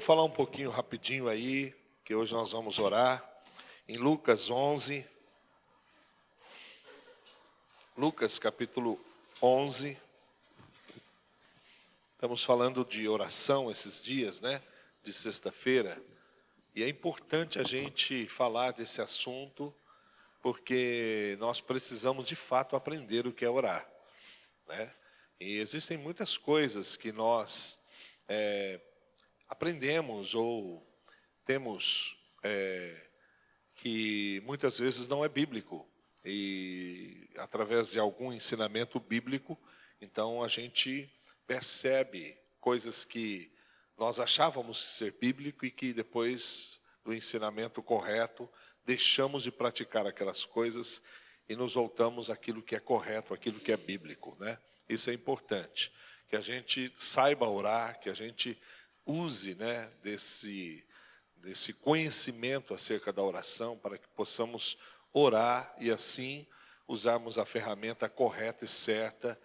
Vamos falar um pouquinho rapidinho aí, que hoje nós vamos orar, em Lucas 11, Lucas capítulo 11, estamos falando de oração esses dias, né, de sexta-feira, e é importante a gente falar desse assunto, porque nós precisamos de fato aprender o que é orar, né, e existem muitas coisas que nós aprendemos ou temos que muitas vezes não é bíblico, e através de algum ensinamento bíblico, então a gente percebe coisas que nós achávamos ser bíblico e que depois do ensinamento correto, deixamos de praticar aquelas coisas e nos voltamos àquilo que é correto, àquilo que é bíblico, né? Isso é importante, que a gente saiba orar, que a gente use, né, desse conhecimento acerca da oração, para que possamos orar e assim usarmos a ferramenta correta e certa,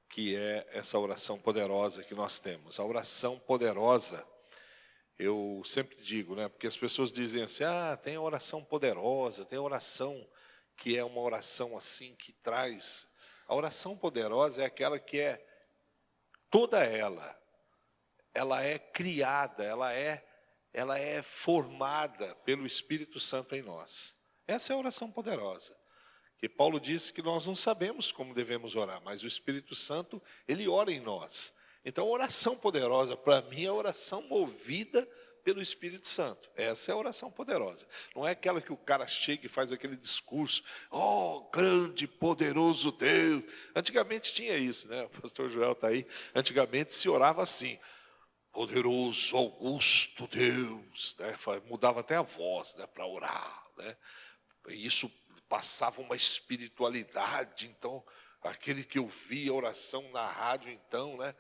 que é essa oração poderosa que nós temos. A oração poderosa, eu sempre digo, né, porque as pessoas dizem assim, tem a oração poderosa, tem a oração que é uma oração assim, que traz... A oração poderosa é aquela que é, toda ela é criada, ela é formada pelo Espírito Santo em nós. Essa é a oração poderosa. Que Paulo disse que nós não sabemos como devemos orar, mas o Espírito Santo, ele ora em nós. Então, a oração poderosa, para mim, é a oração movida pelo Espírito Santo. Essa é a oração poderosa. Não é aquela que o cara chega e faz aquele discurso, grande, poderoso Deus. Antigamente tinha isso, né? O pastor Joel está aí. Antigamente se orava assim, poderoso, augusto Deus, né? Mudava até a voz, né, para orar, né? E isso passava uma espiritualidade. Então, aquele que ouvia a oração na rádio, então, né?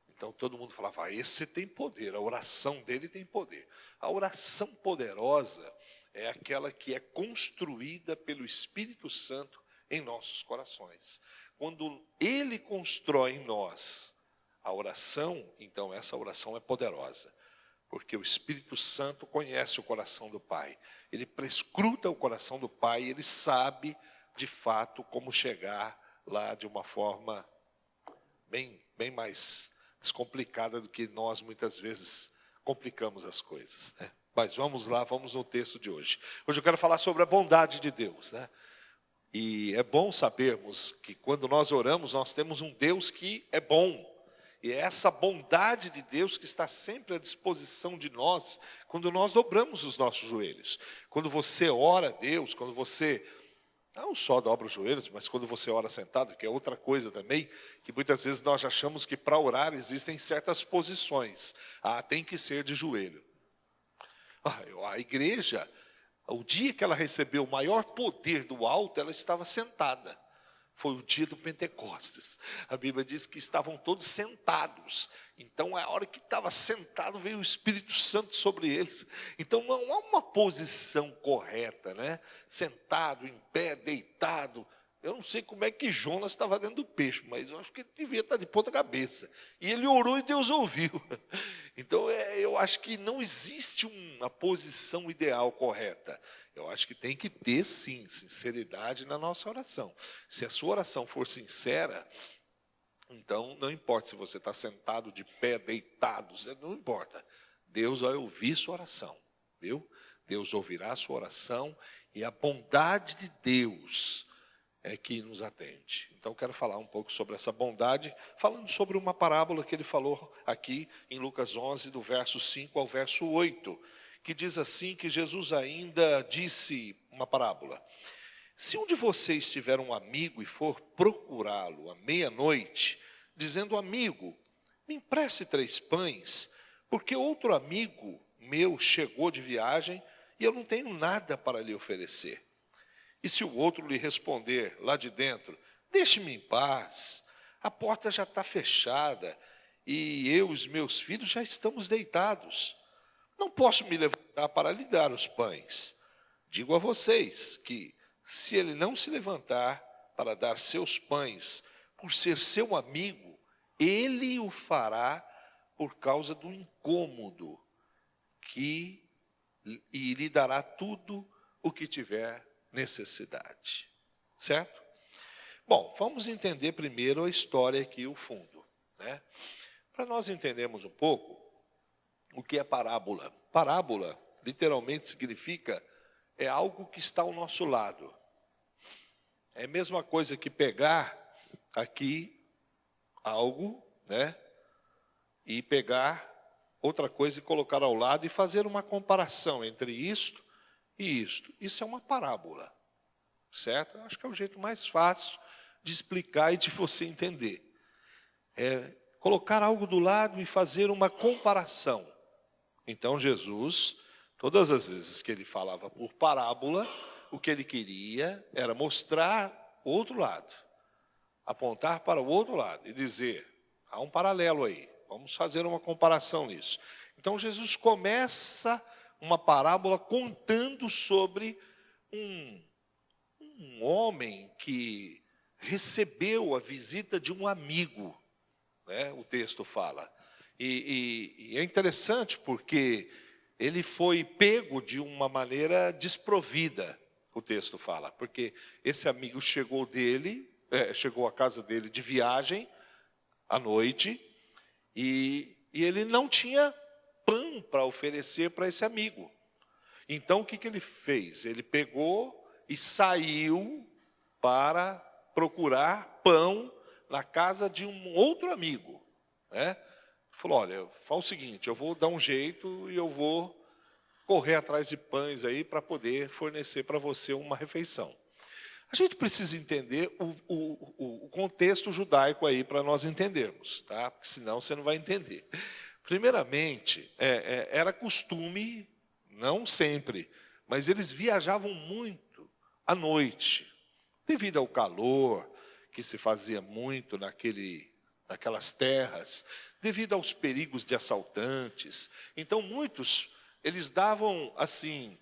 Então todo mundo falava, esse tem poder, a oração dele tem poder. A oração poderosa é aquela que é construída pelo Espírito Santo em nossos corações. Quando ele constrói em nós a oração, então essa oração é poderosa, porque o Espírito Santo conhece o coração do Pai. Ele prescruta o coração do Pai, ele sabe de fato como chegar lá de uma forma bem mais descomplicada do que nós muitas vezes complicamos as coisas, né? Mas vamos lá, vamos no texto de hoje. Hoje eu quero falar sobre a bondade de Deus, né? E é bom sabermos que quando nós oramos, nós temos um Deus que é bom. E é essa bondade de Deus que está sempre à disposição de nós, quando nós dobramos os nossos joelhos. Quando você ora a Deus, quando você, não só dobra os joelhos, mas quando você ora sentado, que é outra coisa também, que muitas vezes nós achamos que para orar existem certas posições. Tem que ser de joelho. A igreja, o dia que ela recebeu o maior poder do alto, ela estava sentada. Foi o dia do Pentecostes. A Bíblia diz que estavam todos sentados. Então, a hora que estava sentado, veio o Espírito Santo sobre eles. Então, não há uma posição correta, né? Sentado, em pé, deitado. Eu não sei como é que Jonas estava dentro do peixe, mas eu acho que ele devia estar de ponta cabeça. E ele orou e Deus ouviu. Então, eu acho que não existe uma posição ideal correta. Eu acho que tem que ter, sim, sinceridade na nossa oração. Se a sua oração for sincera, então não importa se você está sentado, de pé, deitado, não importa. Deus vai ouvir sua oração, viu? Deus ouvirá a sua oração e a bondade de Deus é que nos atende. Então quero falar um pouco sobre essa bondade, falando sobre uma parábola que ele falou aqui em Lucas 11, do verso 5 ao verso 8, que diz assim, que Jesus ainda disse uma parábola. Se um de vocês tiver um amigo e for procurá-lo à meia-noite, dizendo, amigo, me empreste 3 pães, porque outro amigo meu chegou de viagem e eu não tenho nada para lhe oferecer. E se o outro lhe responder lá de dentro, deixe-me em paz, a porta já está fechada e eu e os meus filhos já estamos deitados. Não posso me levantar para lhe dar os pães. Digo a vocês que, se ele não se levantar para dar seus pães, por ser seu amigo, ele o fará por causa do incômodo e lhe dará tudo o que tiver necessidade. Certo? Bom, vamos entender primeiro a história aqui, o fundo, né? Para nós entendermos um pouco o que é parábola. Parábola, literalmente, significa é algo que está ao nosso lado. É a mesma coisa que pegar aqui algo, né? E pegar outra coisa e colocar ao lado e fazer uma comparação entre isto e isto. Isso é uma parábola, certo? Eu acho que é o jeito mais fácil de explicar e de você entender. É colocar algo do lado e fazer uma comparação. Então, Jesus, todas as vezes que ele falava por parábola, o que ele queria era mostrar o outro lado, apontar para o outro lado e dizer, há um paralelo aí, vamos fazer uma comparação nisso. Então, Jesus começa uma parábola contando sobre um homem que recebeu a visita de um amigo, né? O texto fala. E é interessante porque ele foi pego de uma maneira desprovida, o texto fala, porque esse amigo chegou à casa dele de viagem à noite e ele não tinha pão para oferecer para esse amigo. Então o que ele fez? Ele pegou e saiu para procurar pão na casa de um outro amigo, né? Falou, olha, fala o seguinte, eu vou dar um jeito e eu vou correr atrás de pães aí para poder fornecer para você uma refeição. A gente precisa entender o contexto judaico aí para nós entendermos, tá? Porque senão você não vai entender. Primeiramente, era costume, não sempre, mas eles viajavam muito à noite, devido ao calor que se fazia muito naquelas terras, devido aos perigos de assaltantes. Então, muitos, eles davam, assim,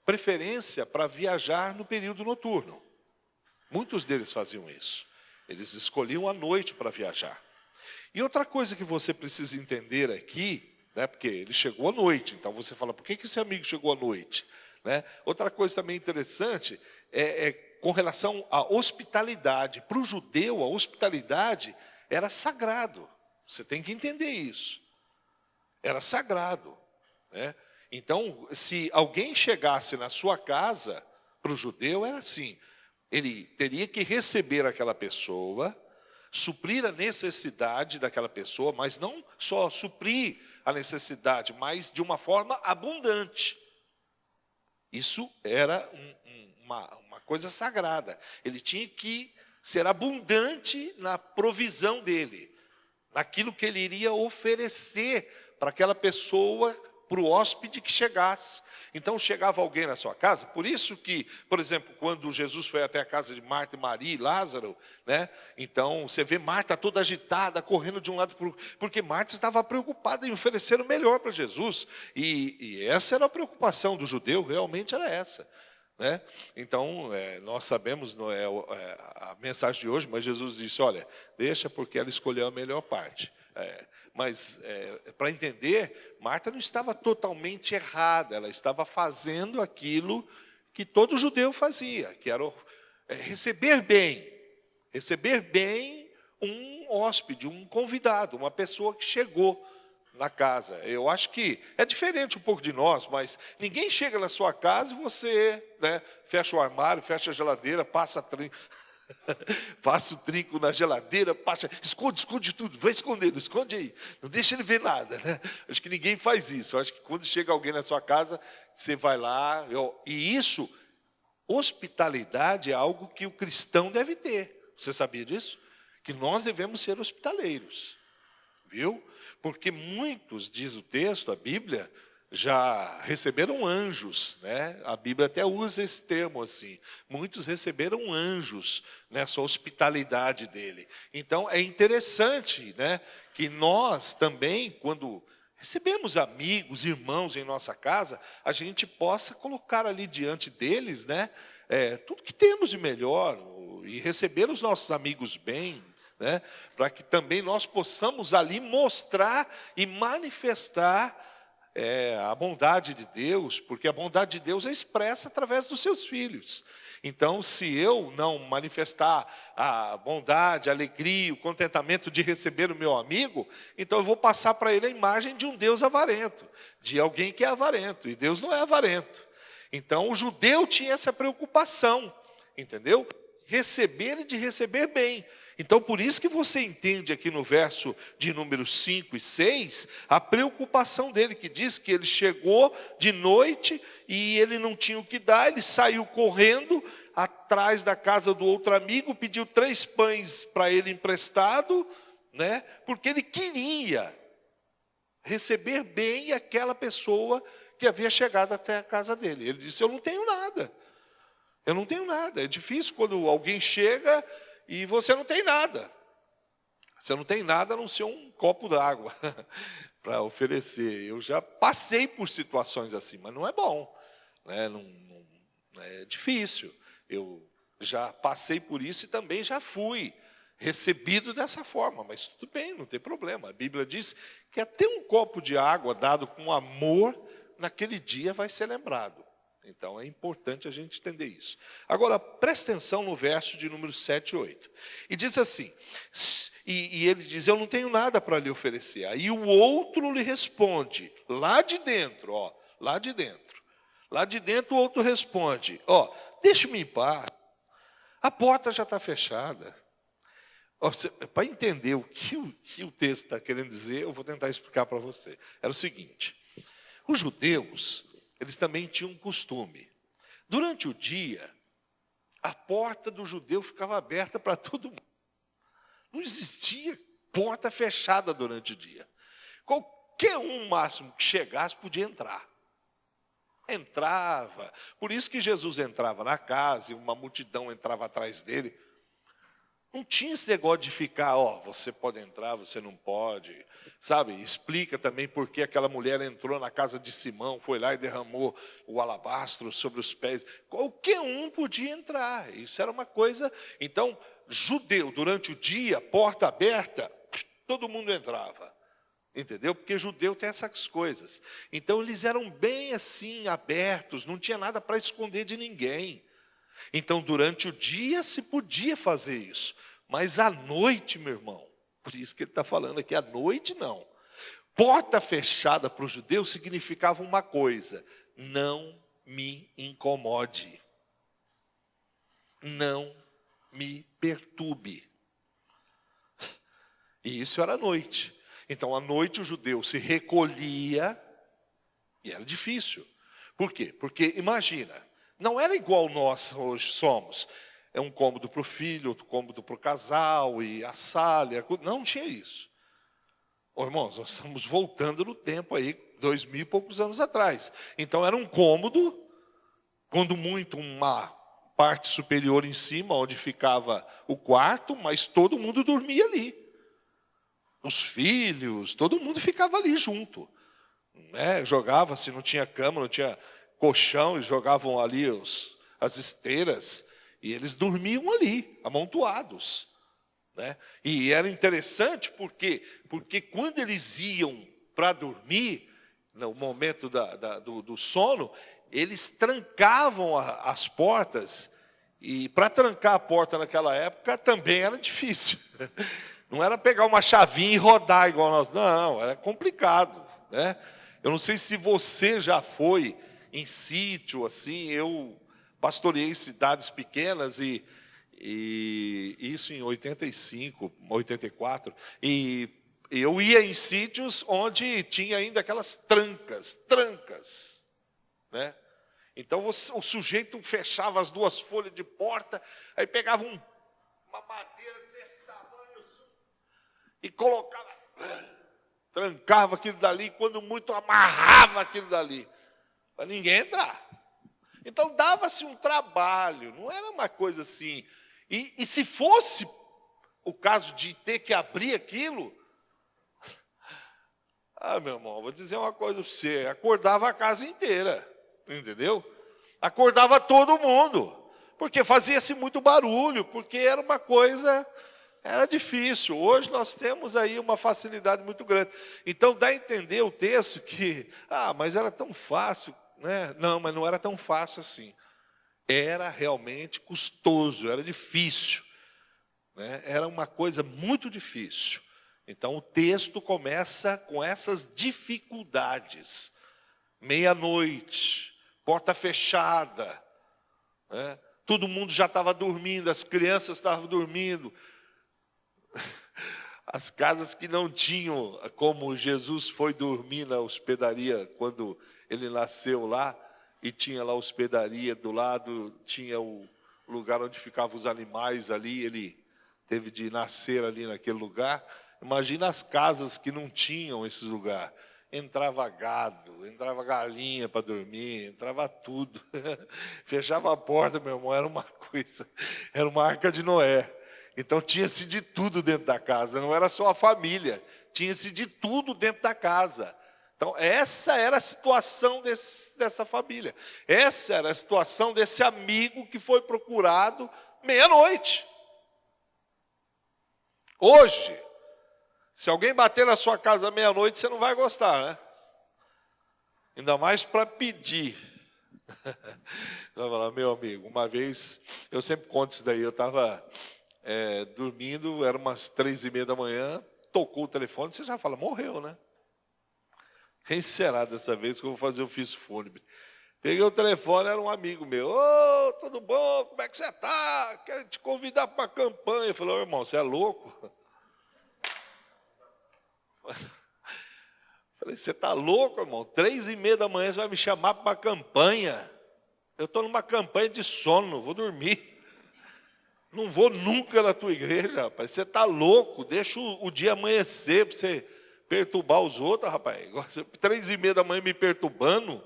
preferência para viajar no período noturno. Muitos deles faziam isso. Eles escolhiam a noite para viajar. E outra coisa que você precisa entender aqui, né, porque ele chegou à noite, então você fala, por que esse amigo chegou à noite? Né? Outra coisa também interessante é com relação à hospitalidade. Para o judeu, a hospitalidade era sagrado. Você tem que entender isso. Era sagrado, né? Então, se alguém chegasse na sua casa, para o judeu era assim, ele teria que receber aquela pessoa, suprir a necessidade daquela pessoa, mas não só suprir a necessidade, mas de uma forma abundante. Isso era uma coisa sagrada. Ele tinha que ser abundante na provisão dele, naquilo que ele iria oferecer para aquela pessoa, para o hóspede que chegasse. Então chegava alguém na sua casa, por isso que, por exemplo, quando Jesus foi até a casa de Marta e Maria e Lázaro, né? Então você vê Marta toda agitada, correndo de um lado para o outro, porque Marta estava preocupada em oferecer o melhor para Jesus, e essa era a preocupação do judeu, realmente era essa. Né? Então, nós sabemos, não é a mensagem de hoje, mas Jesus disse, olha, deixa porque ela escolheu a melhor parte. Mas, para entender, Marta não estava totalmente errada, ela estava fazendo aquilo que todo judeu fazia, que era receber bem um hóspede, um convidado, uma pessoa que chegou na casa. Eu acho que é diferente um pouco de nós, mas ninguém chega na sua casa e você, né, fecha o armário, fecha a geladeira, passa o trinco na geladeira, esconde tudo, vai escondendo, esconde aí, não deixa ele ver nada, né? Acho que ninguém faz isso. Acho que quando chega alguém na sua casa, você vai lá, e isso, hospitalidade é algo que o cristão deve ter. Você sabia disso? Que nós devemos ser hospitaleiros, viu? Porque muitos, diz o texto, a Bíblia, já receberam anjos, né? A Bíblia até usa esse termo assim. Muitos receberam anjos nessa hospitalidade dele. Então, é interessante, né, que nós também, quando recebemos amigos, irmãos em nossa casa, a gente possa colocar ali diante deles, né, tudo que temos de melhor e receber os nossos amigos bem, né, para que também nós possamos ali mostrar e manifestar a bondade de Deus, porque a bondade de Deus é expressa através dos seus filhos. Então, se eu não manifestar a bondade, a alegria, o contentamento de receber o meu amigo, então eu vou passar para ele a imagem de um Deus avarento, de alguém que é avarento, e Deus não é avarento. Então, o judeu tinha essa preocupação, entendeu? Receber e de receber bem. Então, por isso que você entende aqui no verso de número 5 e 6, a preocupação dele, que diz que ele chegou de noite e ele não tinha o que dar, ele saiu correndo atrás da casa do outro amigo, pediu 3 pães para ele emprestado, né? Porque ele queria receber bem aquela pessoa que havia chegado até a casa dele. Ele disse, eu não tenho nada. Eu não tenho nada. É difícil quando alguém chega e você não tem nada. Você não tem nada a não ser um copo d'água para oferecer. Eu já passei por situações assim, mas não é bom, né? É difícil. Eu já passei por isso e também já fui recebido dessa forma, mas tudo bem, não tem problema. A Bíblia diz que até um copo de água dado com amor, naquele dia vai ser lembrado. Então, é importante a gente entender isso. Agora, presta atenção no verso de número 7 e 8. E diz assim, e ele diz, eu não tenho nada para lhe oferecer. Aí o outro lhe responde, lá de dentro, lá de dentro. Lá de dentro o outro responde, deixe-me em paz. A porta já está fechada. Para entender o que o texto está querendo dizer, eu vou tentar explicar para você. Era o seguinte, os judeus, eles também tinham um costume. Durante o dia, a porta do judeu ficava aberta para todo mundo. Não existia porta fechada durante o dia. Qualquer um máximo que chegasse podia entrar. Entrava. Por isso que Jesus entrava na casa e uma multidão entrava atrás dele. Não tinha esse negócio de ficar, você pode entrar, você não pode. Sabe, explica também por que aquela mulher entrou na casa de Simão, foi lá e derramou o alabastro sobre os pés. Qualquer um podia entrar, isso era uma coisa. Então, judeu, durante o dia, porta aberta, todo mundo entrava. Entendeu? Porque judeu tem essas coisas. Então, eles eram bem assim, abertos, não tinha nada para esconder de ninguém. Então, durante o dia se podia fazer isso, mas à noite, meu irmão, por isso que ele está falando aqui, à noite não. Porta fechada para o judeu significava uma coisa, não me incomode, não me perturbe. E isso era à noite. Então, à noite o judeu se recolhia, e era difícil. Por quê? Porque, imagina, não era igual nós hoje somos. É um cômodo para o filho, outro cômodo para o casal, e a sala. Não tinha isso. Irmãos, nós estamos voltando no tempo aí, 2000 e poucos anos atrás. Então era um cômodo, quando muito uma parte superior em cima, onde ficava o quarto, mas todo mundo dormia ali. Os filhos, todo mundo ficava ali junto. Né? Jogava, se não tinha cama, não tinha colchão, eles jogavam ali as esteiras e eles dormiam ali, amontoados, né? E era interessante porque quando eles iam para dormir, no momento do sono, eles trancavam as portas, e para trancar a porta naquela época também era difícil. Não era pegar uma chavinha e rodar igual nós, não, era complicado, né? Eu não sei se você já foi em sítio, assim, eu pastoreei cidades pequenas e isso em 85, 84, e eu ia em sítios onde tinha ainda aquelas trancas, né? Então o sujeito fechava as 2 folhas de porta, aí pegava uma madeira desse tamanho e colocava, trancava aquilo dali, quando muito amarrava aquilo dali, para ninguém entrar. Então dava-se um trabalho, não era uma coisa assim. E se fosse o caso de ter que abrir aquilo, meu irmão, vou dizer uma coisa para você, acordava a casa inteira, entendeu? Acordava todo mundo, porque fazia-se muito barulho, porque era uma coisa, Era difícil. Hoje nós temos aí uma facilidade muito grande. Então dá a entender o texto que, mas era tão fácil, né? Não, mas não era tão fácil assim. Era realmente custoso, era difícil, né? Era uma coisa muito difícil. Então o texto começa com essas dificuldades. Meia-noite, porta fechada, né? Todo mundo já estava dormindo, as crianças estavam dormindo. As casas que não tinham, como Jesus foi dormir na hospedaria quando ele nasceu lá, e tinha lá a hospedaria do lado, tinha o lugar onde ficavam os animais ali, ele teve de nascer ali naquele lugar. Imagina as casas que não tinham esse lugar. Entrava gado, entrava galinha para dormir, entrava tudo. Fechava a porta, meu irmão, era uma coisa, era uma arca de Noé. Então tinha-se de tudo dentro da casa, não era só a família, tinha-se de tudo dentro da casa. Então essa era a situação dessa família, essa era a situação desse amigo que foi procurado meia-noite. Hoje, se alguém bater na sua casa meia-noite, você não vai gostar, né? Ainda mais para pedir. Vai falar, meu amigo, uma vez, eu sempre conto isso daí, eu estava dormindo, eram umas 3:30 da manhã, tocou o telefone, você já fala, morreu, né? Quem será dessa vez que eu vou fazer o ofício fúnebre? Peguei o telefone, era um amigo meu. Ô, tudo bom? Como é que você está? Quero te convidar para uma campanha. Eu falei, ô, irmão, você é louco? Falei, você está louco, irmão? 3:30 da manhã você vai me chamar para uma campanha? Eu estou numa campanha de sono, vou dormir. Não vou nunca na tua igreja, rapaz. Você está louco, deixa o dia amanhecer para você perturbar os outros, rapaz. 3:30 da manhã me perturbando,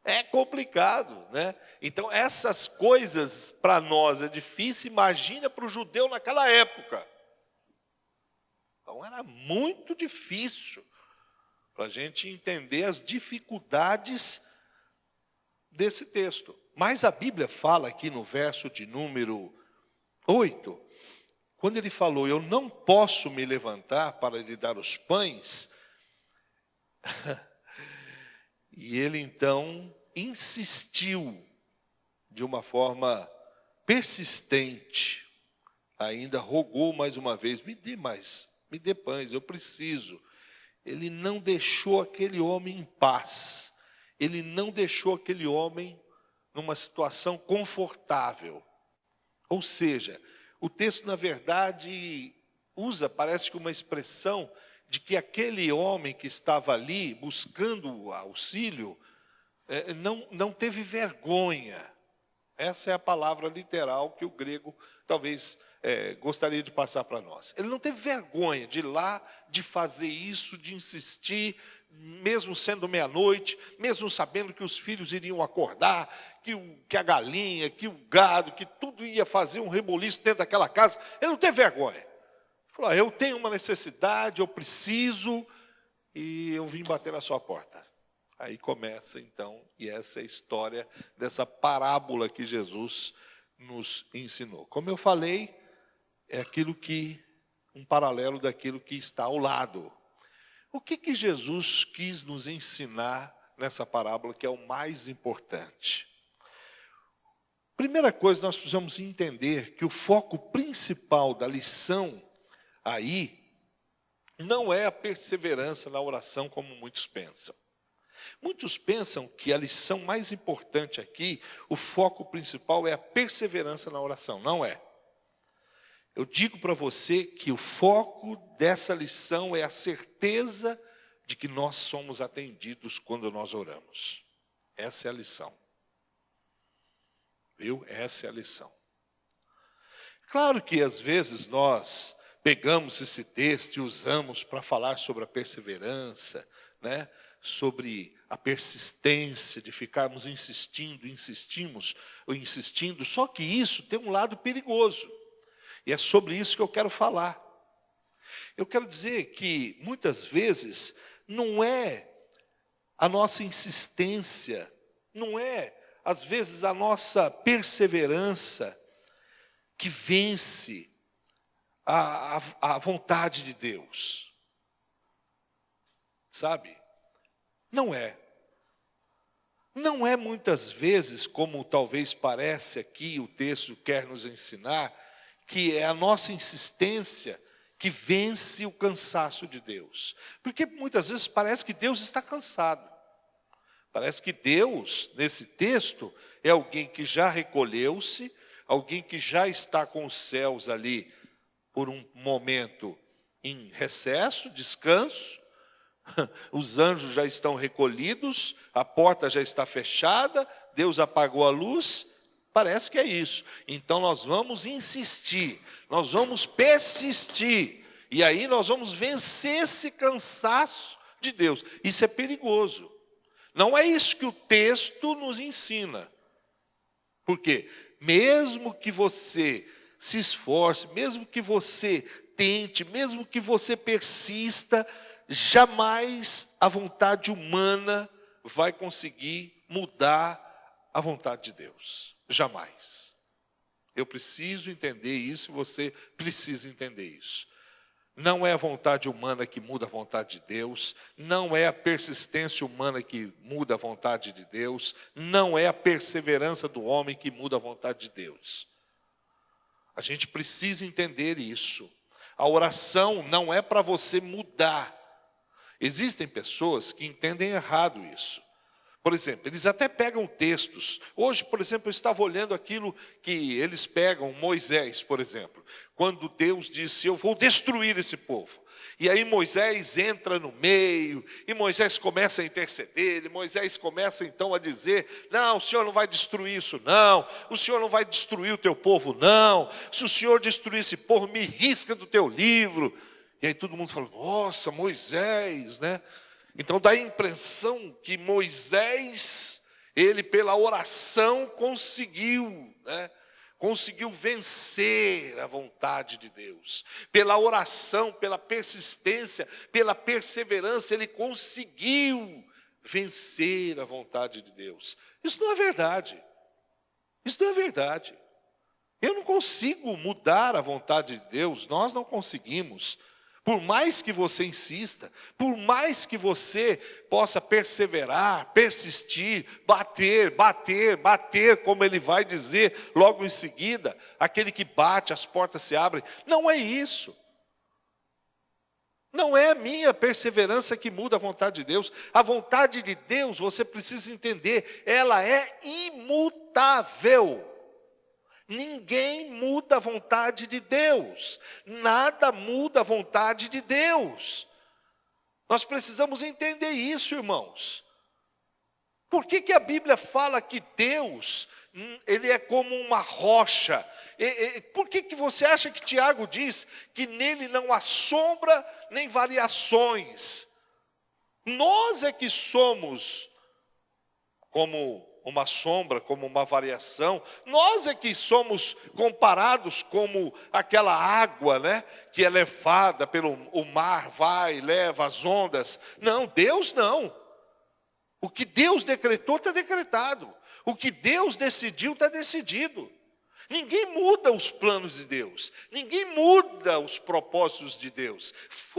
é complicado, né? Então, essas coisas para nós é difícil, imagina para o judeu naquela época. Então, era muito difícil para a gente entender as dificuldades desse texto. Mas a Bíblia fala aqui no verso de número 8, quando ele falou, eu não posso me levantar para lhe dar os pães, e ele então insistiu de uma forma persistente, ainda rogou mais uma vez, me dê pães, eu preciso. Ele não deixou aquele homem em paz, ele não deixou aquele homem numa situação confortável. Ou seja, o texto, na verdade, parece que uma expressão de que aquele homem que estava ali buscando auxílio, não teve vergonha. Essa é a palavra literal que o grego talvez gostaria de passar para nós. Ele não teve vergonha de ir lá, de fazer isso, de insistir, mesmo sendo meia-noite, mesmo sabendo que os filhos iriam acordar, que a galinha, que o gado, que tudo ia fazer um reboliço dentro daquela casa. Ele não teve vergonha. Ele falou, eu tenho uma necessidade, eu preciso, e eu vim bater na sua porta. Aí começa então, e essa é a história dessa parábola que Jesus nos ensinou. Como eu falei, é um paralelo daquilo que está ao lado. O que Jesus quis nos ensinar nessa parábola, que é o mais importante? Primeira coisa, nós precisamos entender que o foco principal da lição aí não é a perseverança na oração, como muitos pensam. Muitos pensam que a lição mais importante aqui, o foco principal é a perseverança na oração. Não é. Eu digo para você que o foco dessa lição é a certeza de que nós somos atendidos quando nós oramos. Essa é a lição. Viu? Essa é a lição. Claro que às vezes nós pegamos esse texto e usamos para falar sobre a perseverança, né? Sobre a persistência de ficarmos insistindo, só que isso tem um lado perigoso. E é sobre isso que eu quero falar. Eu quero dizer que muitas vezes não é a nossa insistência, não é às vezes a nossa perseverança que vence a vontade de Deus. Sabe? Não é. Não é muitas vezes, como talvez parece aqui, o texto quer nos ensinar, que é a nossa insistência que vence o cansaço de Deus. Porque muitas vezes parece que Deus está cansado. Parece que Deus, nesse texto, é alguém que já recolheu-se, alguém que já está com os céus ali por um momento em recesso, descanso. Os anjos já estão recolhidos, a porta já está fechada, Deus apagou a luz, parece que é isso. Então nós vamos insistir, nós vamos persistir, e aí nós vamos vencer esse cansaço de Deus. Isso é perigoso. Não é isso que o texto nos ensina. Por quê? Mesmo que você se esforce, mesmo que você tente, mesmo que você persista, jamais a vontade humana vai conseguir mudar a vontade de Deus. Jamais. Eu preciso entender isso, você precisa entender isso. Não é a vontade humana que muda a vontade de Deus, não é a persistência humana que muda a vontade de Deus, não é a perseverança do homem que muda a vontade de Deus. A gente precisa entender isso. A oração não é para você mudar. Existem pessoas que entendem errado isso. Por exemplo, eles até pegam textos. Hoje, por exemplo, eu estava olhando aquilo que eles pegam, Moisés, por exemplo. Quando Deus disse, eu vou destruir esse povo. E aí Moisés entra no meio, e Moisés começa a interceder, e Moisés começa então a dizer, não, o Senhor não vai destruir isso não, o Senhor não vai destruir o teu povo não, se o Senhor destruir esse povo, me risca do teu livro. E aí todo mundo fala, nossa, Moisés, né? Então dá a impressão que Moisés, ele pela oração conseguiu, né? Conseguiu vencer a vontade de Deus. Pela oração, pela persistência, pela perseverança, ele conseguiu vencer a vontade de Deus. Isso não é verdade. Isso não é verdade. Eu não consigo mudar a vontade de Deus, nós não conseguimos. Por mais que você insista, por mais que você possa perseverar, persistir, bater, como ele vai dizer logo em seguida, aquele que bate, as portas se abrem. Não é isso. Não é a minha perseverança que muda a vontade de Deus. A vontade de Deus, você precisa entender, ela é imutável. Ninguém muda a vontade de Deus. Nada muda a vontade de Deus. Nós precisamos entender isso, irmãos. Por que a Bíblia fala que Deus, ele é como uma rocha? Por que você acha que Tiago diz que nele não há sombra nem variações? Nós é que somos como uma sombra, como uma variação. Nós é que somos comparados como aquela água, né, que é levada pelo o mar, vai, leva as ondas. Não, Deus não. O que Deus decretou está decretado. O que Deus decidiu está decidido. Ninguém muda os planos de Deus. Ninguém muda os propósitos de Deus.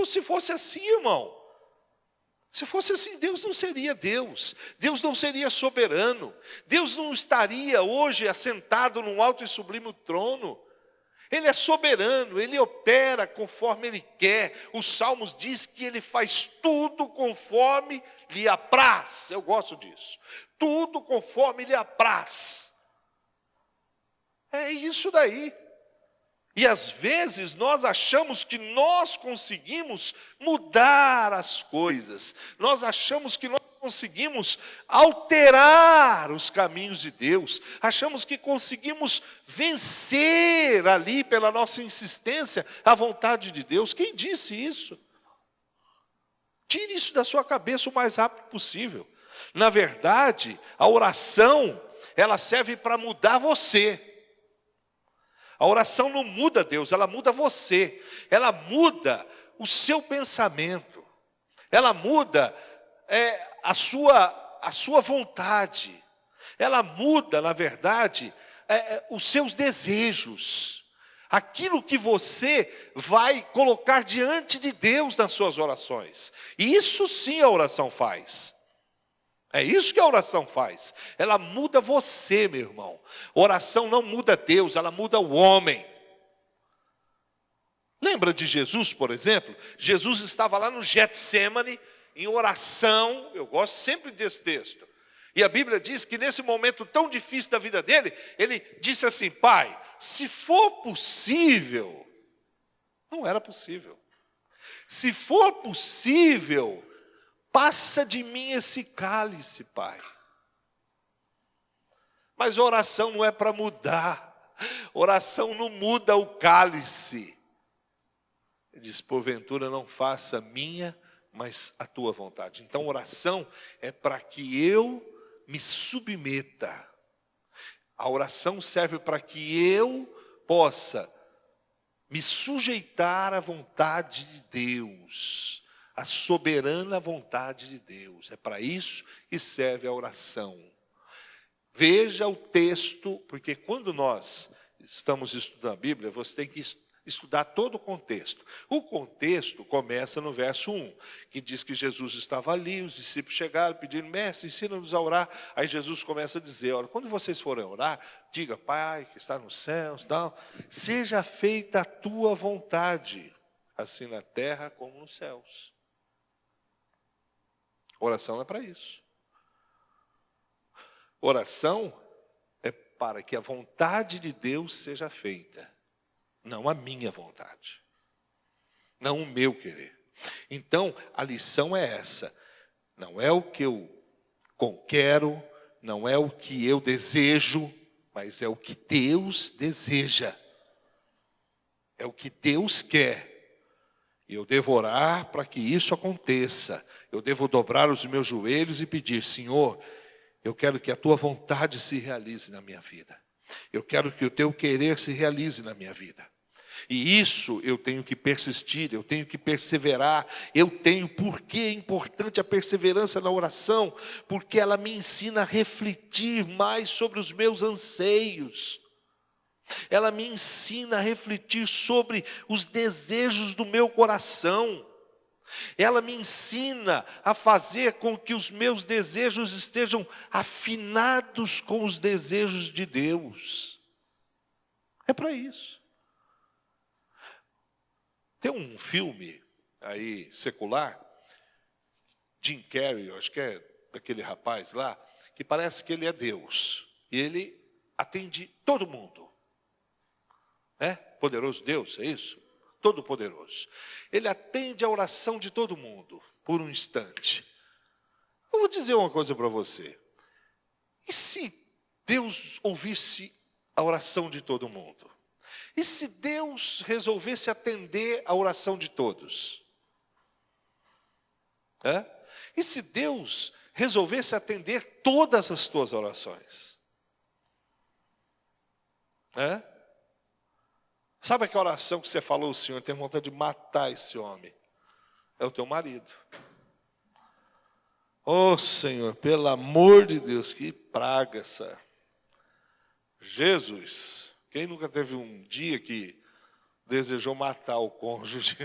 Se fosse assim, irmão, se fosse assim, Deus não seria Deus. Deus não seria soberano. Deus não estaria hoje assentado num alto e sublime trono. Ele é soberano, ele opera conforme ele quer. Os Salmos diz que ele faz tudo conforme lhe apraz. Eu gosto disso. Tudo conforme lhe apraz. É isso daí. E às vezes nós achamos que nós conseguimos mudar as coisas. Nós achamos que nós conseguimos alterar os caminhos de Deus. Achamos que conseguimos vencer ali pela nossa insistência a vontade de Deus. Quem disse isso? Tire isso da sua cabeça o mais rápido possível. Na verdade, a oração, ela serve para mudar você. A oração não muda Deus, ela muda você. Ela muda o seu pensamento. Ela muda a sua vontade. Ela muda, na verdade, os seus desejos. aquilo que você vai colocar diante de Deus nas suas orações. E isso sim a oração faz. É isso que a oração faz. Ela muda você, meu irmão. Oração não muda Deus, ela muda o homem. Lembra de Jesus, por exemplo? Jesus estava lá no Getsêmani, em oração. Eu gosto sempre desse texto. E a Bíblia diz que nesse momento tão difícil da vida dele, ele disse assim: Pai, se for possível, não era possível. Se for possível, passa de mim esse cálice, Pai. Mas oração não é para mudar. Oração não muda o cálice. Ele diz: porventura não faça a minha, mas a tua vontade. Então oração é para que eu me submeta. A oração serve para que eu possa me sujeitar à vontade de Deus, à soberana vontade de Deus. É para isso que serve a oração. Veja o texto, porque quando nós estamos estudando a Bíblia, você tem que estudar todo o contexto. O contexto começa no verso 1, que diz que Jesus estava ali, os discípulos chegaram pedindo: mestre, ensina-nos a orar. Aí Jesus começa a dizer: olha, quando vocês forem orar, diga: Pai que está nos céus, tal, seja feita a tua vontade, assim na terra como nos céus. Oração é para isso. Oração é para que a vontade de Deus seja feita, não a minha vontade, não o meu querer. Então, a lição é essa: não é o que eu quero, não é o que eu desejo, mas é o que Deus deseja, é o que Deus quer. E eu devo orar para que isso aconteça. Eu devo dobrar os meus joelhos e pedir: Senhor, eu quero que a tua vontade se realize na minha vida. Eu quero que o teu querer se realize na minha vida. E isso eu tenho que persistir, eu tenho que perseverar, por que é importante a perseverança na oração? Porque ela me ensina a refletir mais sobre os meus anseios. Ela me ensina a refletir sobre os desejos do meu coração. Ela me ensina a fazer com que os meus desejos estejam afinados com os desejos de Deus. É para isso. Tem um filme aí secular, Jim Carrey, acho que é daquele rapaz lá, que parece que ele é Deus. E ele atende todo mundo. Poderoso Deus, é isso? Todo poderoso. Ele atende a oração de todo mundo, por um instante. Eu vou dizer uma coisa para você. E se Deus ouvisse a oração de todo mundo? E se Deus resolvesse atender a oração de todos? E se Deus resolvesse atender todas as tuas orações? Sabe aquela oração que você falou: o Senhor, tem vontade de matar esse homem? É o teu marido. Oh Senhor, pelo amor de Deus, que praga essa. Jesus, quem nunca teve um dia que desejou matar o cônjuge?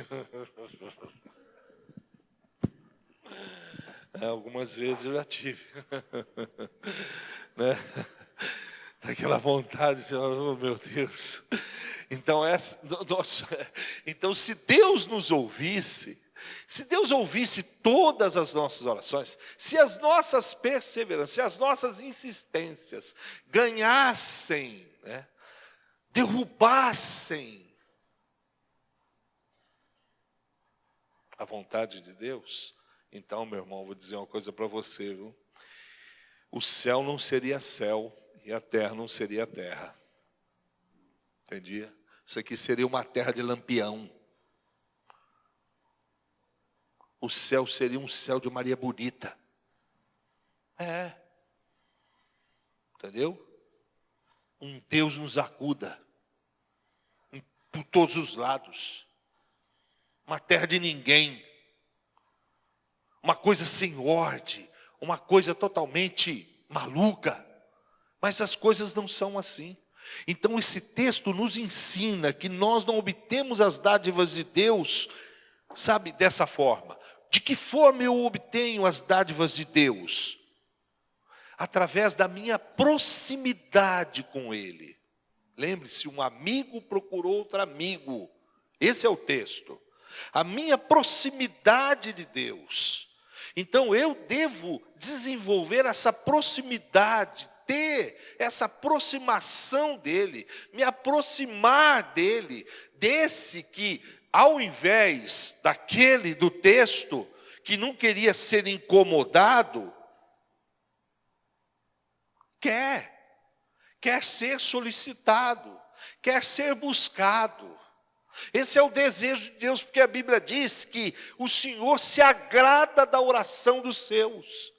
Algumas vezes eu já tive. Daquela vontade, oh meu Deus. Então, se Deus nos ouvisse, se Deus ouvisse todas as nossas orações, se as nossas perseveranças, se as nossas insistências ganhassem, derrubassem a vontade de Deus, então, meu irmão, vou dizer uma coisa para você, viu? O céu não seria céu e a terra não seria terra. Entendia? Isso aqui seria uma terra de Lampião. O céu seria um céu de Maria Bonita. Entendeu? Um Deus nos acuda por todos os lados. Uma terra de ninguém. Uma coisa sem ordem. Uma coisa totalmente maluca. Mas as coisas não são assim. Então esse texto nos ensina que nós não obtemos as dádivas de Deus, sabe, dessa forma. De que forma eu obtenho as dádivas de Deus? Através da minha proximidade com Ele. Lembre-se, um amigo procurou outro amigo. Esse é o texto. A minha proximidade de Deus. Então eu devo desenvolver essa proximidade, ter essa aproximação dEle, me aproximar dEle, desse que, ao invés daquele do texto, que não queria ser incomodado, quer ser solicitado, quer ser buscado. Esse é o desejo de Deus, porque a Bíblia diz que o Senhor se agrada da oração dos seus.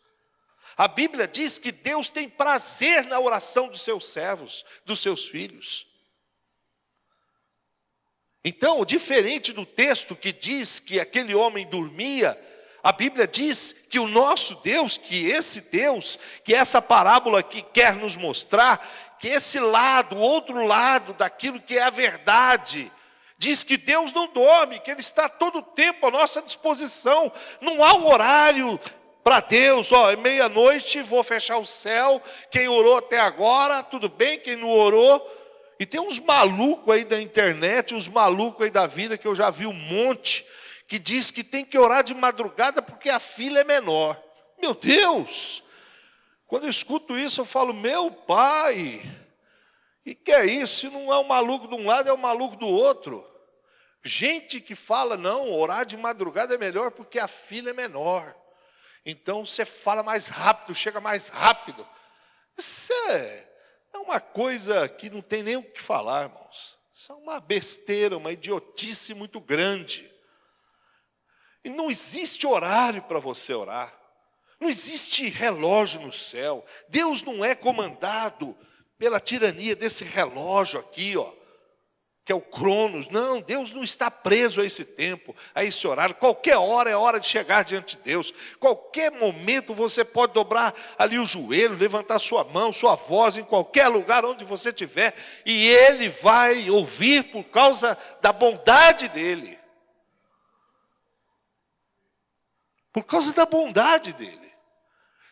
A Bíblia diz que Deus tem prazer na oração dos seus servos, dos seus filhos. Então, diferente do texto que diz que aquele homem dormia, a Bíblia diz que o nosso Deus, que esse Deus, que essa parábola aqui quer nos mostrar, que esse lado, o outro lado daquilo que é a verdade, diz que Deus não dorme, que Ele está todo o tempo à nossa disposição. Não há um horário para Deus, é meia-noite, vou fechar o céu, quem orou até agora, tudo bem, quem não orou. E tem uns malucos aí da internet, uns malucos aí da vida, que eu já vi um monte, que diz que tem que orar de madrugada porque a fila é menor. Meu Deus! Quando eu escuto isso, eu falo, meu pai, que é isso? Se não é o maluco de um lado, é o maluco do outro. Gente que fala, não, orar de madrugada é melhor porque a fila é menor. Então você fala mais rápido, chega mais rápido. Isso é uma coisa que não tem nem o que falar, irmãos. Isso é uma besteira, uma idiotice muito grande. E não existe horário para você orar. Não existe relógio no céu. Deus não é comandado pela tirania desse relógio aqui, que é o Cronos. Não, Deus não está preso a esse tempo, a esse horário. Qualquer hora é hora de chegar diante de Deus. Qualquer momento você pode dobrar ali o joelho, levantar sua mão, sua voz, em qualquer lugar onde você estiver, e Ele vai ouvir por causa da bondade dEle. Por causa da bondade dEle.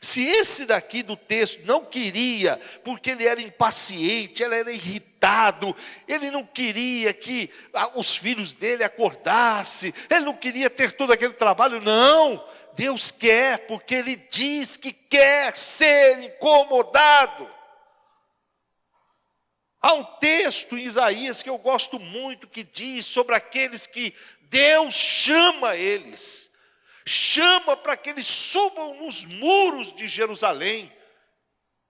Se esse daqui do texto não queria, porque ele era impaciente, ele era irritado, ele não queria que os filhos dele acordassem, ele não queria ter todo aquele trabalho, não. Deus quer, porque Ele diz que quer ser incomodado. Há um texto em Isaías que eu gosto muito, que diz sobre aqueles que Deus chama eles. Chama para que eles subam nos muros de Jerusalém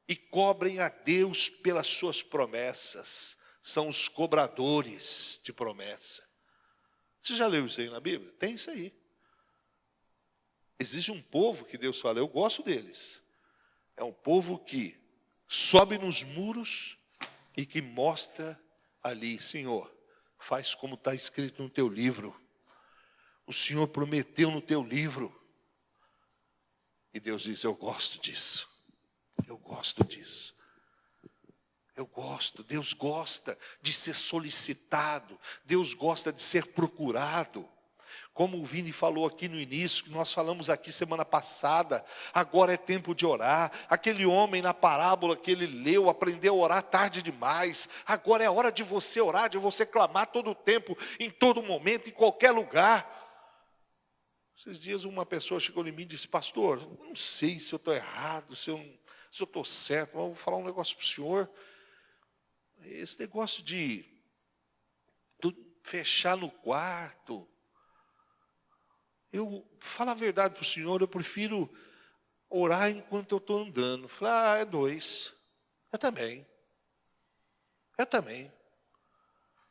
e cobrem a Deus pelas suas promessas. São os cobradores de promessa. Você já leu isso aí na Bíblia? Tem isso aí. Existe um povo que Deus fala, eu gosto deles. É um povo que sobe nos muros e que mostra ali, Senhor, faz como está escrito no teu livro. O Senhor prometeu no teu livro. E Deus diz, eu gosto disso. Eu gosto disso. Eu gosto. Deus gosta de ser solicitado. Deus gosta de ser procurado. Como o Vini falou aqui no início, que nós falamos aqui semana passada, agora é tempo de orar. Aquele homem na parábola que ele leu, aprendeu a orar tarde demais. Agora é hora de você orar, de você clamar todo o tempo, em todo momento, em qualquer lugar. Esses dias uma pessoa chegou em mim e disse, pastor, eu não sei se eu estou errado, se eu estou certo, mas eu vou falar um negócio para o senhor. Esse negócio de fechar no quarto, eu falo a verdade para o senhor, eu prefiro orar enquanto eu estou andando. Falei, é dois. Eu também.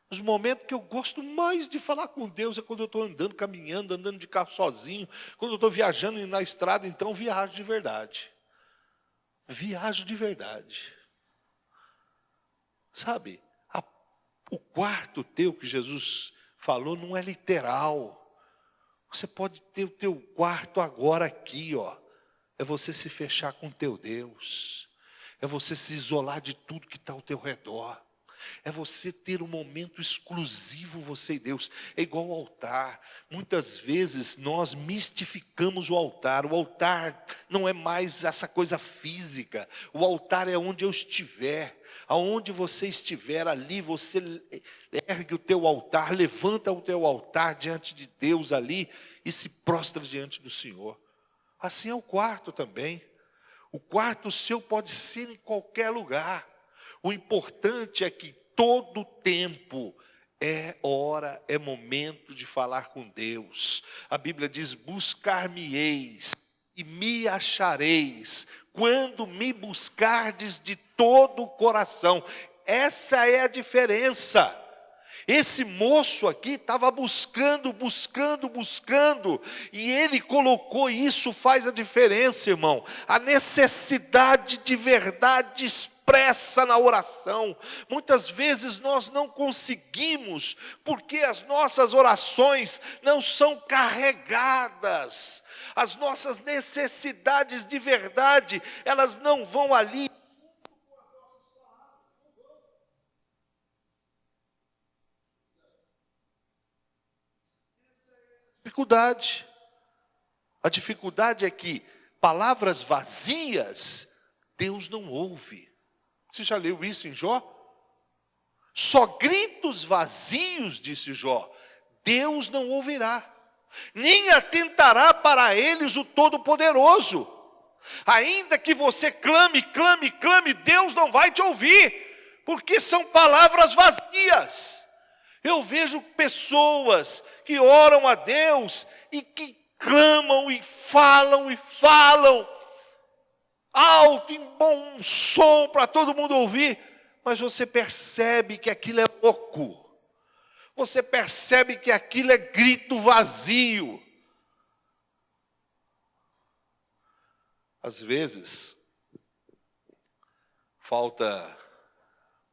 Os momentos que eu gosto mais de falar com Deus é quando eu estou andando, caminhando, andando de carro sozinho. Quando eu estou viajando na estrada, então viajo de verdade. Viajo de verdade. Sabe, o quarto teu que Jesus falou não é literal. Você pode ter o teu quarto agora aqui, É você se fechar com o teu Deus. É você se isolar de tudo que está ao teu redor. É você ter um momento exclusivo, você e Deus. É igual ao altar. Muitas vezes nós mistificamos o altar. O altar não é mais essa coisa física. O altar é onde eu estiver. Aonde você estiver ali, você ergue o teu altar, levanta o teu altar diante de Deus ali e se prostra diante do Senhor. Assim é o quarto também. O quarto seu pode ser em qualquer lugar. O importante é que todo tempo é hora, é momento de falar com Deus. A Bíblia diz: buscar-me-eis e me achareis, quando me buscardes de todo o coração. Essa é a diferença. Esse moço aqui estava buscando, e ele colocou isso, faz a diferença, irmão. A necessidade de verdade expressa na oração. Muitas vezes nós não conseguimos, porque as nossas orações não são carregadas. As nossas necessidades de verdade, elas não vão ali. Dificuldade. A dificuldade é que palavras vazias Deus não ouve. Você já leu isso em Jó? Só gritos vazios, disse Jó, Deus não ouvirá, nem atentará para eles o Todo-Poderoso. Ainda que você clame, Deus não vai te ouvir, porque são palavras vazias. Eu vejo pessoas que oram a Deus e que clamam e falam alto, em bom som para todo mundo ouvir, mas você percebe que aquilo é oco, você percebe que aquilo é grito vazio. Às vezes, falta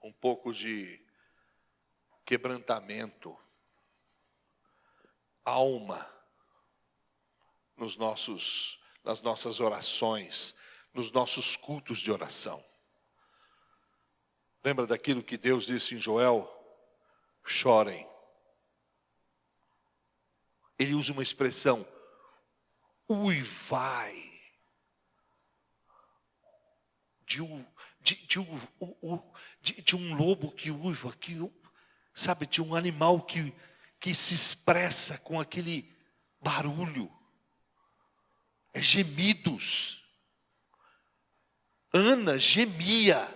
um pouco de quebrantamento, alma, nas nossas orações, nos nossos cultos de oração. Lembra daquilo que Deus disse em Joel? Chorem. Ele usa uma expressão, uivai, de um lobo que uiva, sabe, de um animal que se expressa com aquele barulho. É gemidos. Ana gemia.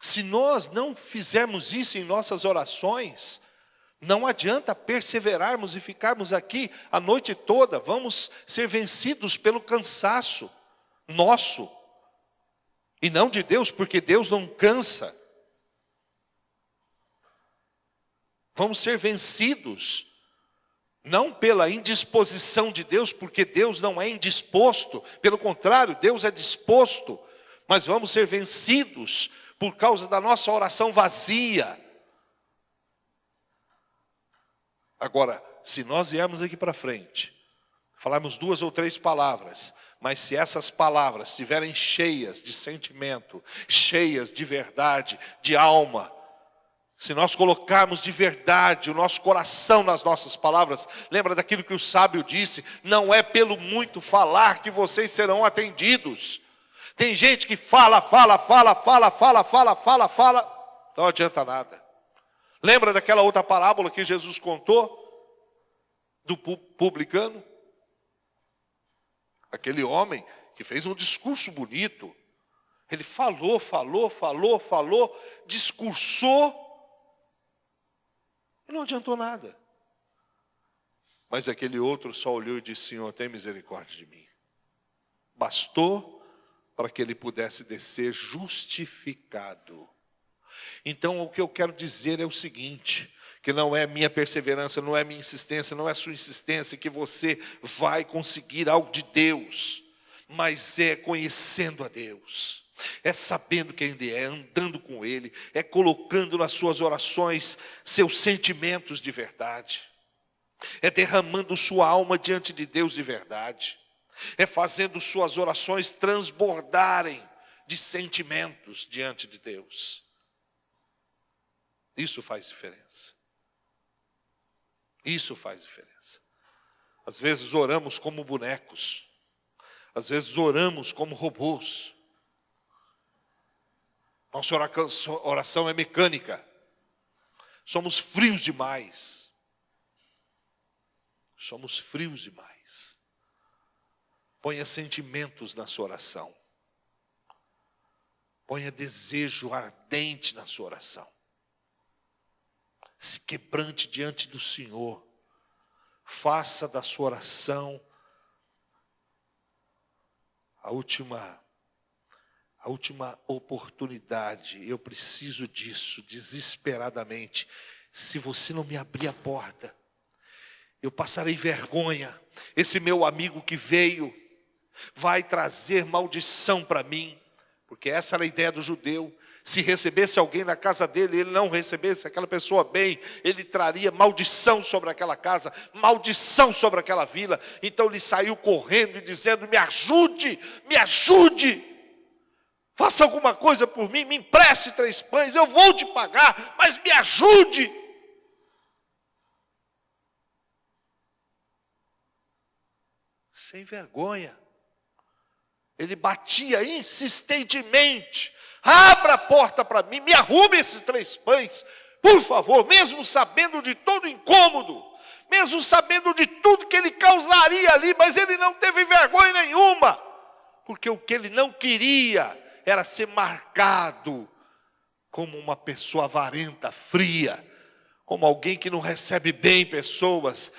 Se nós não fizermos isso em nossas orações, não adianta perseverarmos e ficarmos aqui a noite toda. Vamos ser vencidos pelo cansaço nosso. E não de Deus, porque Deus não cansa. Vamos ser vencidos, não pela indisposição de Deus, porque Deus não é indisposto. Pelo contrário, Deus é disposto. Mas vamos ser vencidos por causa da nossa oração vazia. Agora, se nós viermos aqui para frente, falarmos 2 ou 3 palavras, mas se essas palavras estiverem cheias de sentimento, cheias de verdade, de alma, se nós colocarmos de verdade o nosso coração nas nossas palavras, lembra daquilo que o sábio disse, não é pelo muito falar que vocês serão atendidos. Tem gente que fala, não adianta nada. Lembra daquela outra parábola que Jesus contou? Do publicano? Aquele homem que fez um discurso bonito. Ele falou, discursou, e não adiantou nada. Mas aquele outro só olhou e disse, Senhor, tem misericórdia de mim. Bastou para que ele pudesse descer justificado. Então, o que eu quero dizer é o seguinte, que não é minha perseverança, não é minha insistência, não é sua insistência que você vai conseguir algo de Deus, mas é conhecendo a Deus, é sabendo quem Ele é, andando com Ele, é colocando nas suas orações seus sentimentos de verdade, é derramando sua alma diante de Deus de verdade, é fazendo suas orações transbordarem de sentimentos diante de Deus. Isso faz diferença. Isso faz diferença. Às vezes oramos como bonecos. Às vezes oramos como robôs. Nossa oração é mecânica. Somos frios demais. Somos frios demais. Ponha sentimentos na sua oração. Ponha desejo ardente na sua oração. Se quebrante diante do Senhor. Faça da sua oração a última oportunidade. Eu preciso disso desesperadamente. Se você não me abrir a porta, eu passarei vergonha. Esse meu amigo que veio vai trazer maldição para mim, porque essa era a ideia do judeu. Se recebesse alguém na casa dele, ele não recebesse aquela pessoa bem, ele traria maldição sobre aquela casa, maldição sobre aquela vila. Então ele saiu correndo e dizendo: me ajude, me ajude, faça alguma coisa por mim, me empreste 3 pães, eu vou te pagar, mas me ajude. Sem vergonha. Ele batia insistentemente: abra a porta para mim, me arrume esses 3 pães, por favor, mesmo sabendo de todo o incômodo, mesmo sabendo de tudo que ele causaria ali, mas ele não teve vergonha nenhuma, porque o que ele não queria era ser marcado como uma pessoa avarenta, fria, como alguém que não recebe bem pessoas.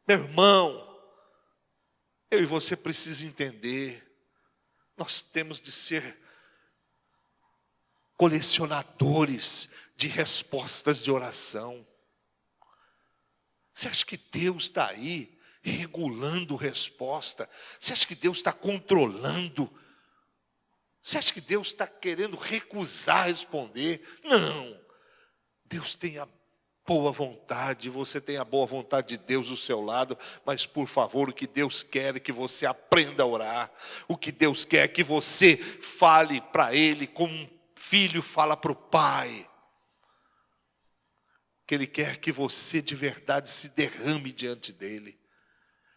Meu irmão, eu e você precisamos entender, nós temos de ser colecionadores de respostas de oração. Você acha que Deus está aí regulando resposta? Você acha que Deus está controlando? Você acha que Deus está querendo recusar responder? Não. Deus tem a boa vontade, você tem a boa vontade de Deus do seu lado, mas por favor, o que Deus quer é que você aprenda a orar. O que Deus quer é que você fale para Ele como um filho fala para o pai. Que Ele quer que você de verdade se derrame diante dEle.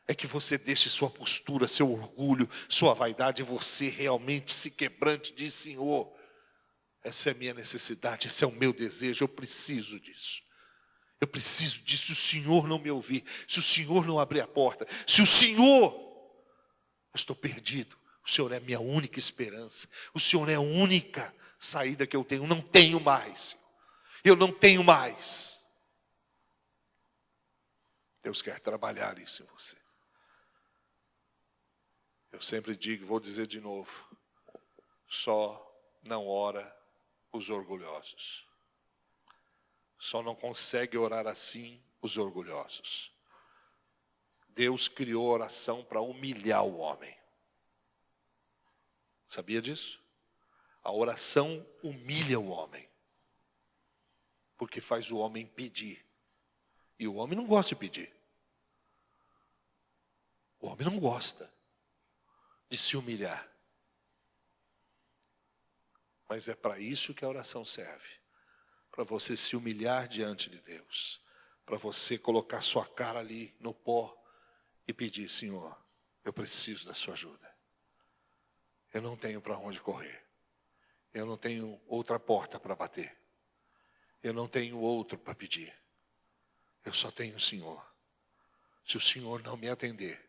É que você deixe sua postura, seu orgulho, sua vaidade, e você realmente se quebrante e diz: Senhor, essa é a minha necessidade, esse é o meu desejo, eu preciso disso. Eu preciso disso. Se o Senhor não me ouvir, se o Senhor não abrir a porta, se o Senhor, eu estou perdido. O Senhor é a minha única esperança. O Senhor é a única saída que eu tenho. Não tenho mais. Eu não tenho mais. Deus quer trabalhar isso em você. Eu sempre digo, vou dizer de novo: só não ora os orgulhosos. Só não consegue orar assim os orgulhosos. Deus criou a oração para humilhar o homem. Sabia disso? A oração humilha o homem, porque faz o homem pedir. E o homem não gosta de pedir. O homem não gosta de se humilhar. Mas é para isso que a oração serve. Para você se humilhar diante de Deus. Para você colocar sua cara ali no pó e pedir: Senhor, eu preciso da sua ajuda. Eu não tenho para onde correr. Eu não tenho outra porta para bater. Eu não tenho outro para pedir. Eu só tenho o Senhor. Se o Senhor não me atender,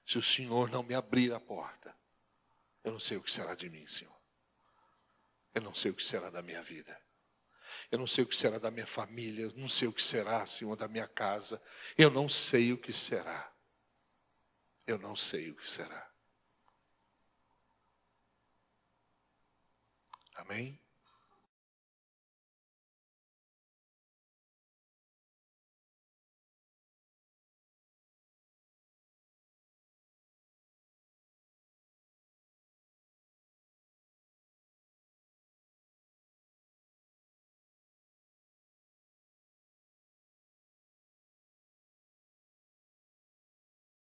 se o Senhor não me abrir a porta, eu não sei o que será de mim, Senhor. Eu não sei o que será da minha vida. Eu não sei o que será da minha família. Eu não sei o que será, Senhor, da minha casa. Eu não sei o que será. Eu não sei o que será. Amém?